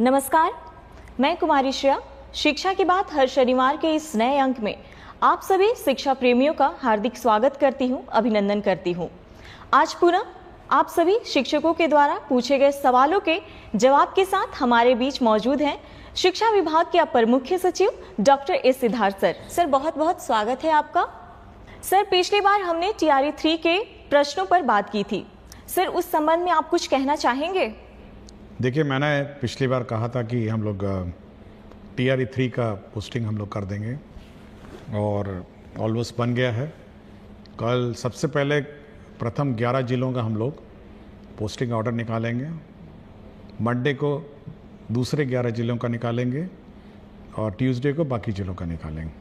नमस्कार, मैं कुमारी श्रेया। शिक्षा की बात हर शनिवार के इस नए अंक में आप सभी शिक्षा प्रेमियों का हार्दिक स्वागत करती हूं, अभिनंदन करती हूं। आज पुनः आप सभी शिक्षकों के द्वारा पूछे गए सवालों के जवाब के साथ हमारे बीच मौजूद हैं शिक्षा विभाग के अपर मुख्य सचिव doctor S Siddharth sir. Sir, बहुत बहुत स्वागत है आपका। सर, पिछली बार हमने TRE 3 के प्रश्नों पर बात की थी। सर, उस संबंध में आप कुछ कहना चाहेंगे? देखिए, मैंने पिछली बार कहा था कि हम लोग TRE 3 का पोस्टिंग हम लोग कर देंगे और ऑलमोस्ट बन गया है। कल सबसे पहले प्रथम 11 जिलों का हम लोग पोस्टिंग ऑर्डर निकालेंगे। मंडे को दूसरे 11 जिलों का निकालेंगे और ट्यूसडे को बाकी जिलों का निकालेंगे।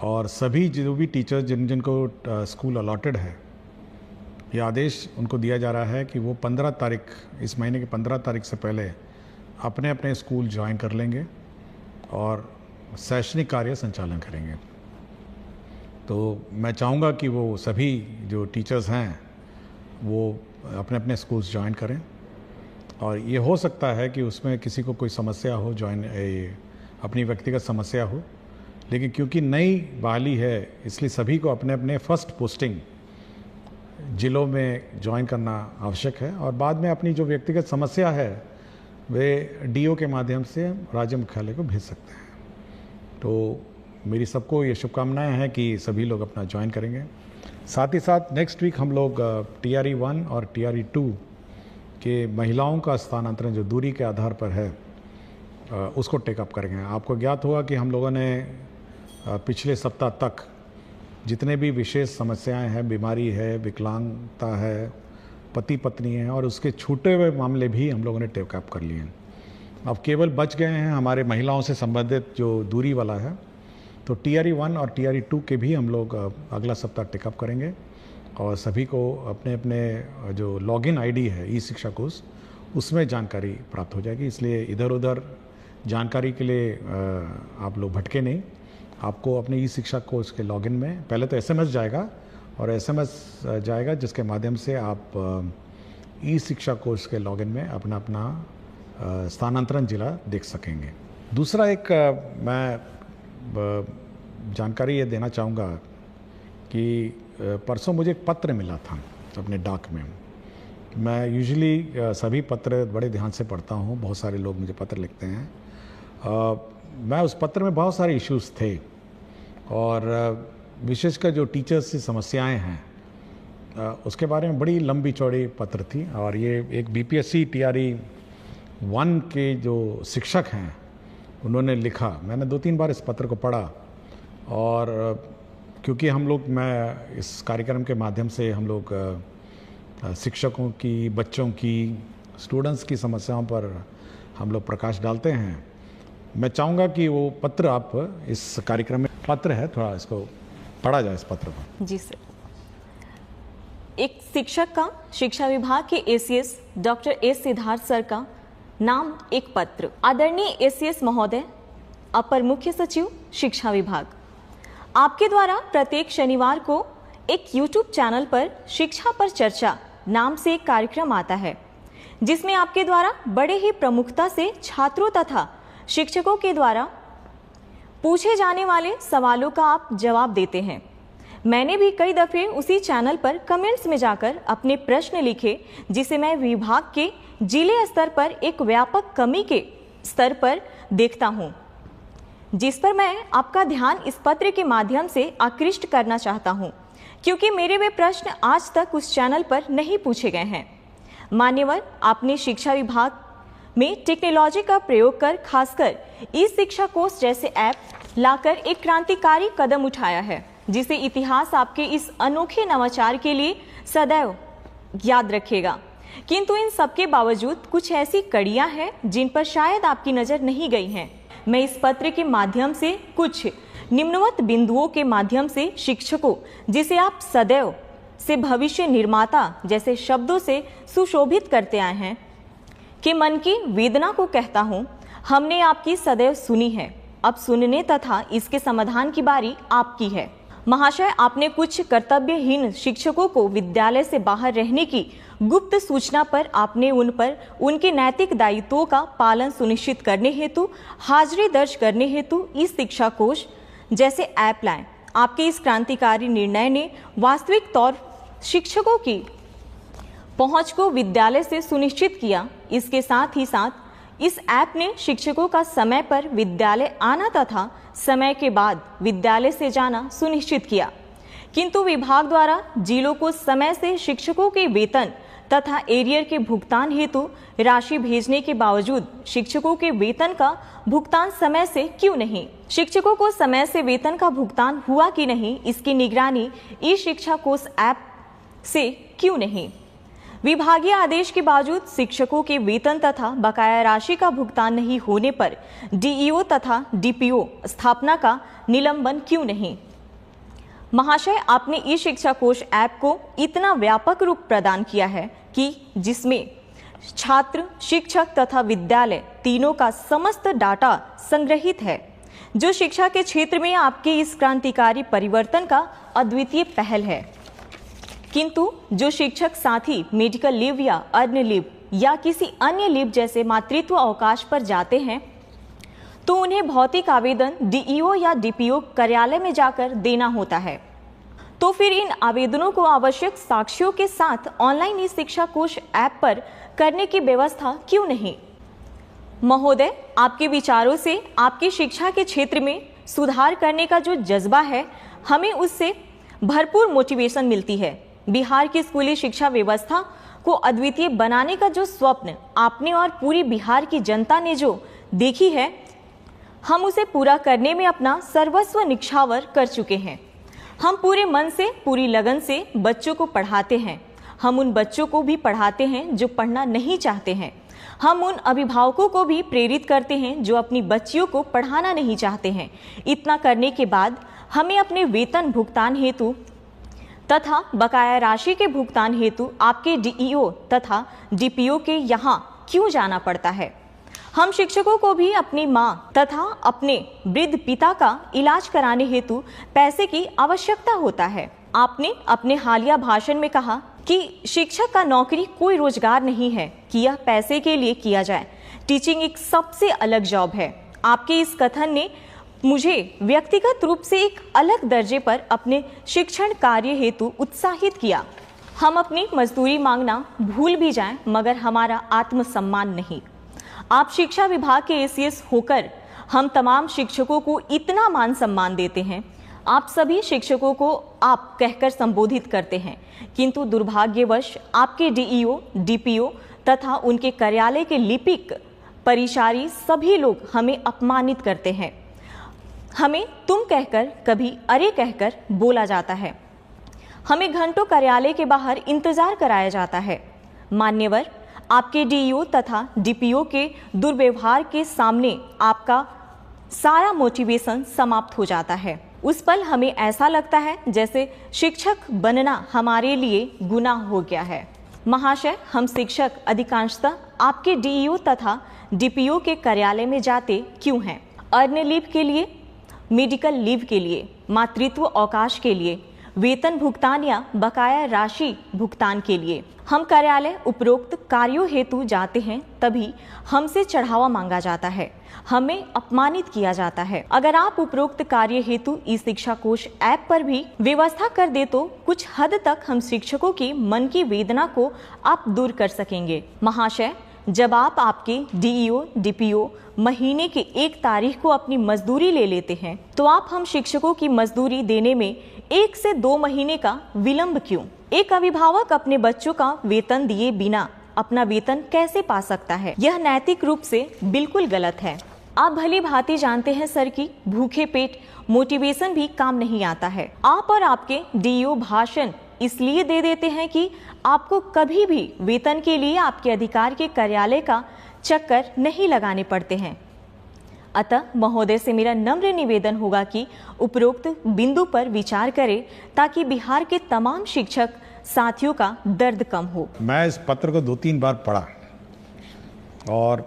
और सभी जो भी टीचर्स जिनको स्कूल अलॉटेड है, ये आदेश उनको दिया जा रहा है कि वो 15 तारीख, इस महीने की 15 तारीख से पहले अपने अपने स्कूल ज्वाइन कर लेंगे और शैक्षणिक कार्य संचालन करेंगे। तो मैं चाहूँगा कि वो सभी जो टीचर्स हैं वो अपने अपने स्कूल्स ज्वाइन करें। और ये हो सकता है कि उसमें किसी को कोई समस्या हो, अपनी व्यक्तिगत समस्या हो, लेकिन क्योंकि नई बहाली है इसलिए सभी को अपने अपने फर्स्ट पोस्टिंग जिलों में ज्वाइन करना आवश्यक है और बाद में अपनी जो व्यक्तिगत समस्या है वे DO के माध्यम से राज्य मुख्यालय को भेज सकते हैं। तो मेरी सबको ये शुभकामनाएं हैं कि सभी लोग अपना ज्वाइन करेंगे। साथ ही साथ नेक्स्ट वीक हम लोग TRE 1 और TRE 2 के महिलाओं का स्थानांतरण जो दूरी के आधार पर है उसको टेकअप करेंगे। आपको ज्ञात होगा कि हम लोगों ने पिछले सप्ताह तक जितने भी विशेष समस्याएं हैं, बीमारी है, विकलांगता है, पति पत्नी है और उसके छूटे हुए मामले भी हम लोगों ने टेकअप कर लिए हैं। अब केवल बच गए हैं हमारे महिलाओं से संबंधित जो दूरी वाला है। तो TRE 1 और TRE 2 के भी हम लोग अगला सप्ताह टेकअप करेंगे और सभी को अपने अपने जो लॉगिन ID है ई-शिक्षा कोर्स, उसमें जानकारी प्राप्त हो जाएगी। इसलिए इधर उधर जानकारी के लिए आप लोग भटके नहीं। आपको अपने ई-शिक्षा कोर्स के लॉगिन में पहले तो SMS जाएगा और SMS जाएगा जिसके माध्यम से आप ई-शिक्षा कोर्स के लॉगिन में अपना अपना स्थानांतरण जिला देख सकेंगे। दूसरा एक मैं जानकारी ये देना चाहूँगा कि परसों मुझे एक पत्र मिला था अपने डाक में। मैं यूजुअली सभी पत्र बड़े ध्यान से पढ़ता हूँ, बहुत सारे लोग मुझे पत्र लिखते हैं। मैं उस पत्र में बहुत सारे इश्यूज़ थे और विशेषकर जो टीचर्स की समस्याएं हैं उसके बारे में बड़ी लंबी चौड़ी पत्र थी। और ये एक BPSC TRE 1 के जो शिक्षक हैं उन्होंने लिखा। मैंने 2-3 बार इस पत्र को पढ़ा और क्योंकि मैं इस कार्यक्रम के माध्यम से हम लोग शिक्षकों की, बच्चों की, स्टूडेंट्स की समस्याओं पर हम लोग प्रकाश डालते हैं। मैं चाहूँगा कि वो पत्र आप इस कार्यक्रम में पत्र है, थोड़ा इसको पढ़ा जाए इस पत्र को। जी सर। एक शिक्षक का शिक्षा विभाग के ACS doctor S Siddharth sir का नाम एक पत्र। आदरणीय ACS महोदय, अपर मुख्य सचिव शिक्षा विभाग, आपके द्वारा प्रत्येक शनिवार को एक YouTube चैनल पर शिक्षा पर चर्चा नाम से एक कार्यक्रम आता है जिसमें आपके द्वारा बड़े ही प्रमुखता से छात्रों तथा शिक्षकों के द्वारा पूछे जाने वाले सवालों का आप जवाब देते हैं। मैंने भी कई दफे उसी चैनल पर कमेंट्स में जाकर अपने प्रश्न लिखे जिसे मैं विभाग के जिले स्तर पर एक व्यापक कमी के स्तर पर देखता हूं, जिस पर मैं आपका ध्यान इस पत्र के माध्यम से आकृष्ट करना चाहता हूं, क्योंकि मेरे वे प्रश्न आज तक उस चैनल पर नहीं पूछे गए हैं। मान्यवर, आपने शिक्षा विभाग में टेक्नोलॉजी का प्रयोग कर खासकर ई-शिक्षा कोर्स जैसे ऐप लाकर एक क्रांतिकारी कदम उठाया है जिसे इतिहास आपके इस अनोखे नवाचार के लिए सदैव याद रखेगा। किंतु इन सबके बावजूद कुछ ऐसी कड़ियां हैं जिन पर शायद आपकी नजर नहीं गई हैं। मैं इस पत्र के माध्यम से कुछ निम्नवत बिंदुओं के माध्यम से शिक्षकों, जिसे आप सदैव से भविष्य निर्माता जैसे शब्दों से सुशोभित करते आए हैं, के मन की वेदना को कहता हूं। हमने आपकी सदैव सुनी है, अब सुनने तथा इसके समाधान की बारी आपकी है। महाशय, आपने कुछ कर्तव्यहीन शिक्षकों को विद्यालय से बाहर रहने की गुप्त सूचना पर आपने उन पर उनके नैतिक दायित्वों का पालन सुनिश्चित करने हेतु हाजिरी दर्ज करने हेतु ई शिक्षा कोश जैसे ऐप लाएं। आपके इस क्रांतिकारी निर्णय ने वास्तविक तौर शिक्षकों की पहुंच को विद्यालय से सुनिश्चित किया। इसके साथ ही साथ इस ऐप ने शिक्षकों का समय पर विद्यालय आना तथा समय के बाद विद्यालय से जाना सुनिश्चित किया। किंतु विभाग द्वारा जिलों को समय से शिक्षकों के वेतन तथा एरियर के भुगतान हेतु राशि भेजने के बावजूद शिक्षकों के वेतन का भुगतान समय से क्यों नहीं? शिक्षकों को समय से वेतन का भुगतान हुआ कि नहीं, इसकी निगरानी ई शिक्षा कोश ऐप से क्यों नहीं? विभागीय आदेश के बावजूद शिक्षकों के वेतन तथा बकाया राशि का भुगतान नहीं होने पर डीईओ तथा डीपीओ स्थापना का निलंबन क्यों नहीं? महाशय, आपने ई शिक्षा कोश ऐप को इतना व्यापक रूप प्रदान किया है कि जिसमें छात्र, शिक्षक तथा विद्यालय तीनों का समस्त डाटा संग्रहित है, जो शिक्षा के क्षेत्र में आपके इस क्रांतिकारी परिवर्तन का अद्वितीय पहल है। किंतु जो शिक्षक साथी मेडिकल लीव या अर्न लीव या किसी अन्य लीव जैसे मातृत्व अवकाश पर जाते हैं तो उन्हें भौतिक आवेदन डीईओ या डीपीओ कार्यालय में जाकर देना होता है। तो फिर इन आवेदनों को आवश्यक साक्ष्यों के साथ ऑनलाइन ई शिक्षा कोश ऐप पर करने की व्यवस्था क्यों नहीं? महोदय, आपके विचारों से आपकी शिक्षा के क्षेत्र में सुधार करने का जो जज्बा है, हमें उससे भरपूर मोटिवेशन मिलती है। बिहार की स्कूली शिक्षा व्यवस्था को अद्वितीय बनाने का जो स्वप्न आपने और पूरी बिहार की जनता ने जो देखी है, हम उसे पूरा करने में अपना सर्वस्व निछावर कर चुके हैं। हम पूरे मन से, पूरी लगन से बच्चों को पढ़ाते हैं। हम उन बच्चों को भी पढ़ाते हैं जो पढ़ना नहीं चाहते हैं। हम उन अभिभावकों को भी प्रेरित करते हैं जो अपनी बच्चियों को पढ़ाना नहीं चाहते हैं। इतना करने के बाद हमें अपने वेतन भुगतान हेतु तथा बकाया राशि के भुगतान हेतु आपके डीईओ तथा डीपीओ के यहाँ क्यों जाना पड़ता है? हम शिक्षकों को भी अपनी माँ तथा अपने वृद्ध पिता का इलाज कराने हेतु पैसे की आवश्यकता होता है। आपने अपने हालिया भाषण में कहा कि शिक्षक का नौकरी कोई रोजगार नहीं है कि यह पैसे के लिए किया जाए। टीचिंग एक सबसे अलग जॉब है। आपके इस कथन ने मुझे व्यक्तिगत रूप से एक अलग दर्जे पर अपने शिक्षण कार्य हेतु उत्साहित किया। हम अपनी मजदूरी मांगना भूल भी जाएं, मगर हमारा आत्मसम्मान नहीं। आप शिक्षा विभाग के एसीएस होकर हम तमाम शिक्षकों को इतना मान सम्मान देते हैं। आप सभी शिक्षकों को आप कहकर संबोधित करते हैं, किंतु दुर्भाग्यवश आपके डीईओ, डीपीओ तथा उनके कार्यालय के लिपिक, परिचारी सभी लोग हमें अपमानित करते हैं। हमें तुम कहकर, कभी अरे कहकर बोला जाता है। हमें घंटों कार्यालय के बाहर इंतजार कराया जाता है। मान्यवर, आपके डीईओ तथा डीपीओ के दुर्व्यवहार के सामने आपका सारा मोटिवेशन समाप्त हो जाता है। उस पल हमें ऐसा लगता है जैसे शिक्षक बनना हमारे लिए गुनाह हो गया है। महाशय, हम शिक्षक अधिकांशतः आपके डीईओ तथा डीपीओ के कार्यालय में जाते क्यों हैं? अर्न लीव के लिए, मेडिकल लीव के लिए, मातृत्व अवकाश के लिए, वेतन भुगतान या बकाया राशि भुगतान के लिए। हम कार्यालय उपरोक्त कार्यों हेतु जाते हैं, तभी हमसे चढ़ावा मांगा जाता है, हमें अपमानित किया जाता है। अगर आप उपरोक्त कार्य हेतु ई शिक्षा कोश ऐप पर भी व्यवस्था कर दे तो कुछ हद तक हम शिक्षकों की मन की वेदना को आप दूर कर सकेंगे। महाशय, जब आप आपके डीईओ, डीपीओ महीने के 1 तारीख को अपनी मजदूरी ले लेते हैं, तो आप हम शिक्षकों की मजदूरी देने में 1 से 2 महीने का विलंब क्यों? एक अभिभावक अपने बच्चों का वेतन दिए बिना अपना वेतन कैसे पा सकता है? यह नैतिक रूप से बिल्कुल गलत है। आप भली भांति जानते हैं सर कि भूखे पेट मोटिवेशन भी काम नहीं आता है। आप और आपके डीईओ भाषण इसलिए दे देते हैं कि आपको कभी भी वेतन के लिए आपके अधिकार के कार्यालय का चक्कर नहीं लगाने पड़ते हैं। अतः महोदय से मेरा नम्र निवेदन होगा कि उपरोक्त बिंदु पर विचार करें ताकि बिहार के तमाम शिक्षक साथियों का दर्द कम हो। मैं इस पत्र को 2-3 बार पढ़ा और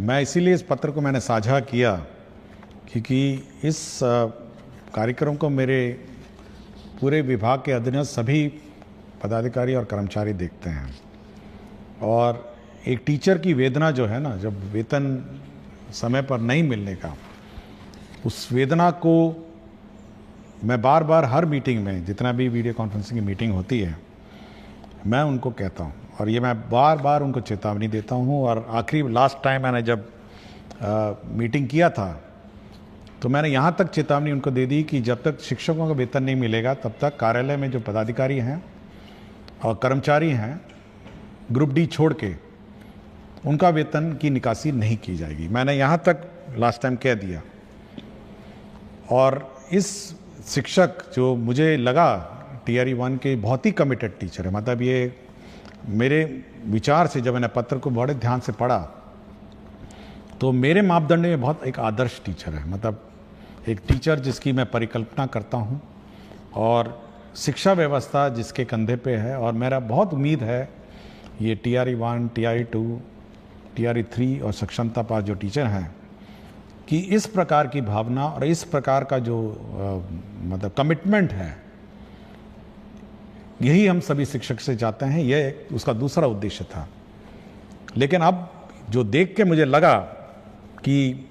मैं इसीलिए इस पत्र को मैंने साझा किया क्योंकि इस कार्यक्रम को मेरे पूरे विभाग के अधीनस्थ सभी पदाधिकारी और कर्मचारी देखते हैं। और एक टीचर की वेदना जो है ना, जब वेतन समय पर नहीं मिलने का, उस वेदना को मैं बार बार हर मीटिंग में, जितना भी वीडियो कॉन्फ्रेंसिंग की मीटिंग होती है, मैं उनको कहता हूँ और ये मैं बार बार उनको चेतावनी देता हूँ। और आखिरी लास्ट टाइम मैंने जब मीटिंग किया था तो मैंने यहाँ तक चेतावनी उनको दे दी कि जब तक शिक्षकों का वेतन नहीं मिलेगा तब तक कार्यालय में जो पदाधिकारी हैं और कर्मचारी हैं ग्रुप डी छोड़ के, उनका वेतन की निकासी नहीं की जाएगी। मैंने यहाँ तक लास्ट टाइम कह दिया। और इस शिक्षक जो मुझे लगा TRE 1 के बहुत ही कमिटेड टीचर है, मतलब ये मेरे विचार से जब मैंने पत्र को बड़े ध्यान से पढ़ा तो मेरे मापदंड में बहुत एक आदर्श टीचर है, मतलब एक टीचर जिसकी मैं परिकल्पना करता हूँ और शिक्षा व्यवस्था जिसके कंधे पे है। और मेरा बहुत उम्मीद है ये TRE 1, TRE 2, TRE 3 और सक्षमता पास जो टीचर हैं कि इस प्रकार की भावना और इस प्रकार का जो मतलब कमिटमेंट है, यही हम सभी शिक्षक से चाहते हैं। यह उसका दूसरा उद्देश्य था। लेकिन अब जो देख के मुझे लगा कि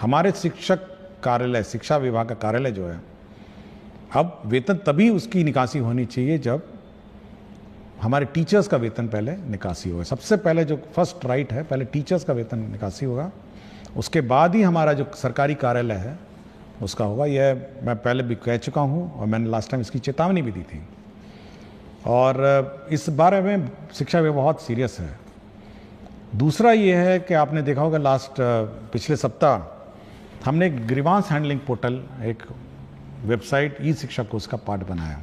हमारे शिक्षक कार्यालय, शिक्षा विभाग का कार्यालय जो है, अब वेतन तभी उसकी निकासी होनी चाहिए जब हमारे टीचर्स का वेतन पहले निकासी होगा। सबसे पहले जो फर्स्ट राइट है, पहले टीचर्स का वेतन निकासी होगा, उसके बाद ही हमारा जो सरकारी कार्यालय है उसका होगा। यह मैं पहले भी कह चुका हूँ और मैंने लास्ट टाइम इसकी चेतावनी भी दी थी। और इस बारे में शिक्षा विभाग बहुत सीरियस है। दूसरा ये है कि आपने देखा होगा पिछले सप्ताह हमने एक ग्रीवांस हैंडलिंग पोर्टल, एक वेबसाइट ई शिक्षा कोर्स का पार्ट बनाया,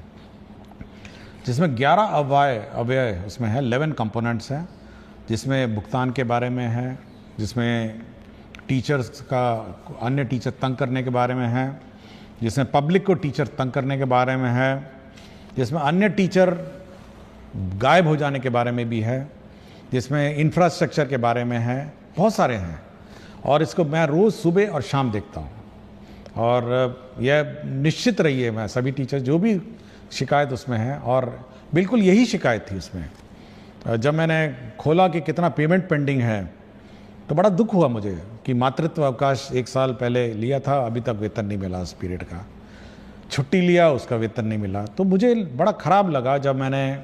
जिसमें 11 अव्यय उसमें है, 11 कंपोनेंट्स हैं, जिसमें भुगतान के बारे में है, जिसमें टीचर्स का अन्य टीचर तंग करने के बारे में है, जिसमें पब्लिक को टीचर तंग करने के बारे में है, जिसमें अन्य टीचर गायब हो जाने के बारे में भी है, जिसमें इंफ्रास्ट्रक्चर के बारे में है, बहुत सारे हैं। और इसको मैं रोज़ सुबह और शाम देखता हूँ। और यह निश्चित रही है, मैं सभी टीचर जो भी शिकायत उसमें है, और बिल्कुल यही शिकायत थी उसमें। जब मैंने खोला कि कितना पेमेंट पेंडिंग है तो बड़ा दुख हुआ मुझे कि मातृत्व अवकाश 1 साल पहले लिया था, अभी तक वेतन नहीं मिला उस पीरियड का। छुट्टी लिया, उसका वेतन नहीं मिला। तो मुझे बड़ा ख़राब लगा जब मैंने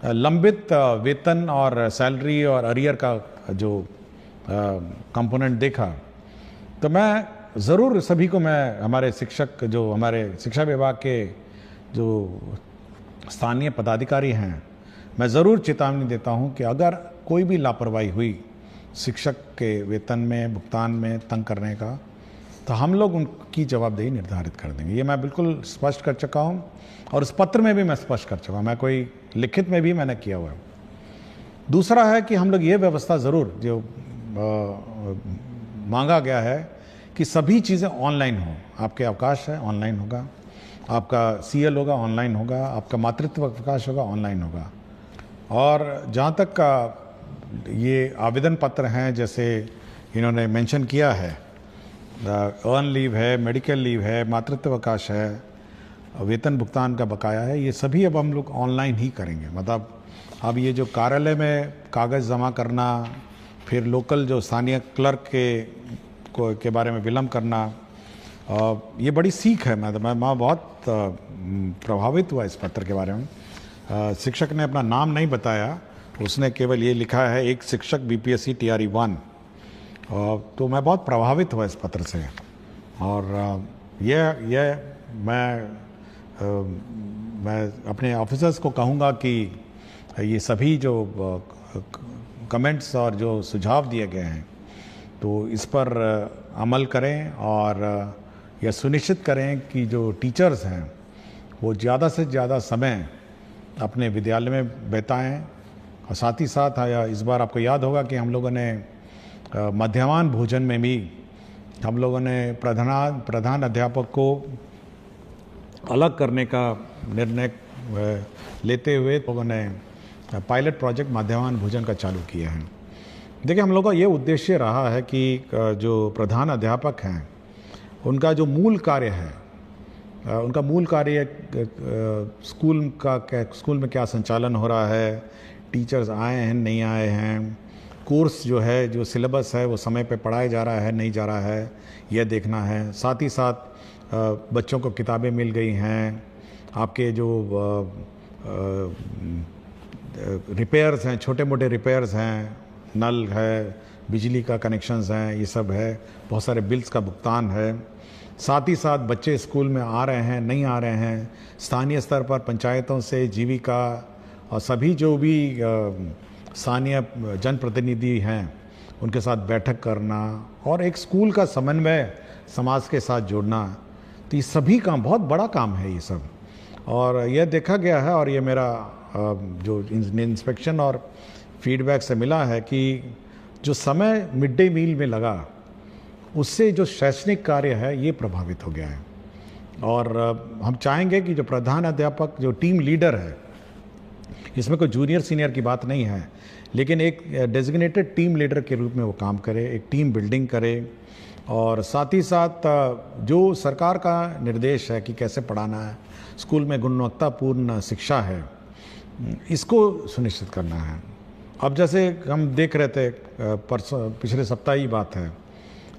लंबित वेतन और सैलरी और अरियर का जो कंपोनेंट देखा। तो मैं ज़रूर सभी को, मैं हमारे शिक्षक, जो हमारे शिक्षा विभाग के जो स्थानीय पदाधिकारी हैं, मैं ज़रूर चेतावनी देता हूं कि अगर कोई भी लापरवाही हुई शिक्षक के वेतन में, भुगतान में तंग करने का, तो हम लोग उनकी जवाबदेही निर्धारित कर देंगे। ये मैं बिल्कुल स्पष्ट कर चुका हूं और उस पत्र में भी मैं स्पष्ट कर चुका हूं, मैं कोई लिखित में भी मैंने किया हुआ है। दूसरा है कि हम लोग ये व्यवस्था ज़रूर जो मांगा गया है कि सभी चीज़ें ऑनलाइन हो। आपके अवकाश है ऑनलाइन होगा, आपका CL होगा ऑनलाइन होगा, आपका मातृत्व अवकाश होगा ऑनलाइन होगा। और जहाँ तक का ये आवेदन पत्र हैं, जैसे इन्होंने मेंशन किया है, अर्न लीव है, मेडिकल लीव है, मातृत्व अवकाश है, वेतन भुगतान का बकाया है, ये सभी अब हम लोग ऑनलाइन ही करेंगे। मतलब अब ये जो कार्यालय में कागज़ जमा करना, फिर लोकल जो स्थानीय क्लर्क के बारे में विलम्ब करना, ये बड़ी सीख है। मैं बहुत प्रभावित हुआ इस पत्र के बारे में। शिक्षक ने अपना नाम नहीं बताया, उसने केवल ये लिखा है, एक शिक्षक BPSC TRE 1। तो मैं बहुत प्रभावित हुआ इस पत्र से। और यह मैं अपने ऑफिसर्स को कहूँगा कि ये सभी जो कमेंट्स और जो सुझाव दिए गए हैं, तो इस पर अमल करें और यह सुनिश्चित करें कि जो टीचर्स हैं वो ज़्यादा से ज़्यादा समय अपने विद्यालय में बिताएं। और साथ ही साथ इस बार आपको याद होगा कि हम लोगों ने मध्याह्न भोजन में भी हम लोगों ने प्रधान अध्यापक को अलग करने का निर्णय लेते हुए लोगों ने पायलट प्रोजेक्ट मध्याह्न भोजन का चालू किया है। देखिए, हम लोगों का ये उद्देश्य रहा है कि जो प्रधान अध्यापक हैं उनका जो मूल कार्य है, उनका मूल कार्य स्कूल में क्या संचालन हो रहा है, टीचर्स आए हैं नहीं आए हैं, कोर्स जो है जो सिलेबस है वो समय पे पढ़ाया जा रहा है नहीं जा रहा है, यह देखना है। साथ ही साथ बच्चों को किताबें मिल गई हैं, आपके जो रिपेयर्स हैं, छोटे मोटे रिपेयर्स हैं, नल है, बिजली का कनेक्शंस हैं, ये सब है, बहुत सारे बिल्स का भुगतान है। साथ ही साथ बच्चे स्कूल में आ रहे हैं नहीं आ रहे हैं, स्थानीय स्तर पर पंचायतों से जीविका और सभी जो भी स्थानीय जनप्रतिनिधि हैं उनके साथ बैठक करना और एक स्कूल का समन्वय समाज के साथ जोड़ना, तो ये सभी काम बहुत बड़ा काम है ये सब। और यह देखा गया है और ये मेरा जो इंस्पेक्शन और फीडबैक से मिला है कि जो समय मिड डे मील में लगा उससे जो शैक्षणिक कार्य है ये प्रभावित हो गया है। और हम चाहेंगे कि जो प्रधान अध्यापक जो टीम लीडर है, इसमें कोई जूनियर सीनियर की बात नहीं है, लेकिन एक डेजिग्नेटेड टीम लीडर के रूप में वो काम करे, एक टीम बिल्डिंग करे और साथ ही साथ जो सरकार का निर्देश है कि कैसे पढ़ाना है, स्कूल में गुणवत्तापूर्ण शिक्षा है, इसको सुनिश्चित करना है। अब जैसे हम देख रहे थे परसों पिछले सप्ताह ही बात है,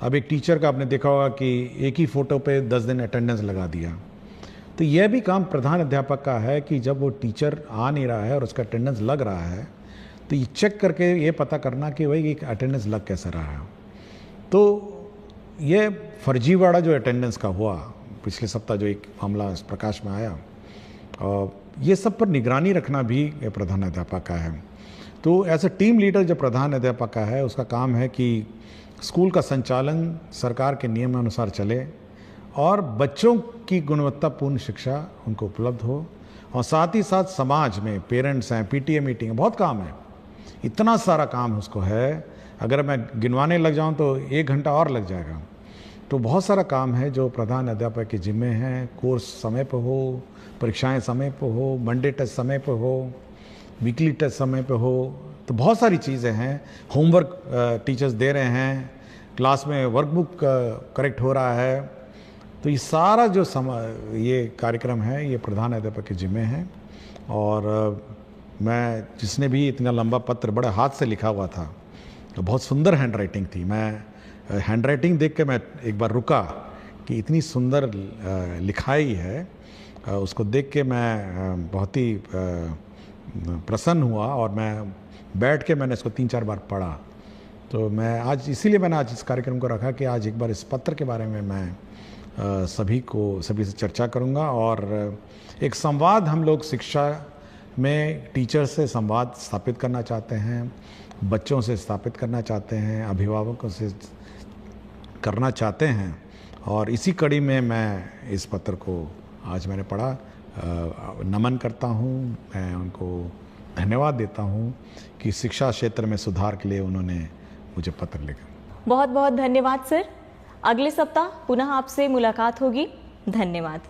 अब एक टीचर का आपने देखा होगा कि एक ही फ़ोटो पे 10 दिन अटेंडेंस लगा दिया। तो यह भी काम प्रधान अध्यापक का है कि जब वो टीचर आ नहीं रहा है और उसका अटेंडेंस लग रहा है तो ये चेक करके ये पता करना कि भाई एक अटेंडेंस लग कैसे रहा है। तो ये फर्जीवाड़ा जो अटेंडेंस का हुआ पिछले सप्ताह जो एक मामला प्रकाश में आया, ये सब पर निगरानी रखना भी प्रधान अध्यापक का है। तो एज ए टीम लीडर जो प्रधान अध्यापक का है उसका काम है कि स्कूल का संचालन सरकार के नियमानुसार चले और बच्चों की गुणवत्तापूर्ण शिक्षा उनको उपलब्ध हो और साथ ही साथ समाज में पेरेंट्स हैं, पीटीए मीटिंग है, बहुत काम है, इतना सारा काम उसको है, अगर मैं गिनवाने लग जाऊं तो 1 घंटा और लग जाएगा। तो बहुत सारा काम है जो प्रधान अध्यापक के जिम्मे हैं। कोर्स समय पर हो, परीक्षाएं समय पर हो, मंडे टेस्ट समय पर हो, वीकली टेस्ट समय पर हो, तो बहुत सारी चीज़ें हैं। होमवर्क टीचर्स दे रहे हैं, क्लास में वर्कबुक करेक्ट हो रहा है, तो ये सारा जो ये कार्यक्रम है ये प्रधान अध्यापक के जिम्मे है। और मैं जिसने भी इतना लंबा पत्र बड़े हाथ से लिखा हुआ था, तो बहुत सुंदर हैंड राइटिंग थी, मैं हैंड राइटिंग देख के मैं एक बार रुका कि इतनी सुंदर लिखाई है, उसको देख के मैं बहुत ही प्रसन्न हुआ और मैं बैठ के मैंने इसको 3-4 बार पढ़ा। तो मैं आज इसीलिए मैंने आज इस कार्यक्रम को रखा कि आज एक बार इस पत्र के बारे में मैं सभी से चर्चा करूंगा और एक संवाद हम लोग शिक्षा में टीचर से संवाद स्थापित करना चाहते हैं, बच्चों से स्थापित करना चाहते हैं, अभिभावकों से करना चाहते हैं। और इसी कड़ी में मैं इस पत्र को आज मैंने पढ़ा, नमन करता हूँ, मैं उनको धन्यवाद देता हूँ कि शिक्षा क्षेत्र में सुधार के लिए उन्होंने मुझे पत्र लिखा। बहुत बहुत धन्यवाद सर। अगले सप्ताह पुनः आपसे मुलाकात होगी। धन्यवाद।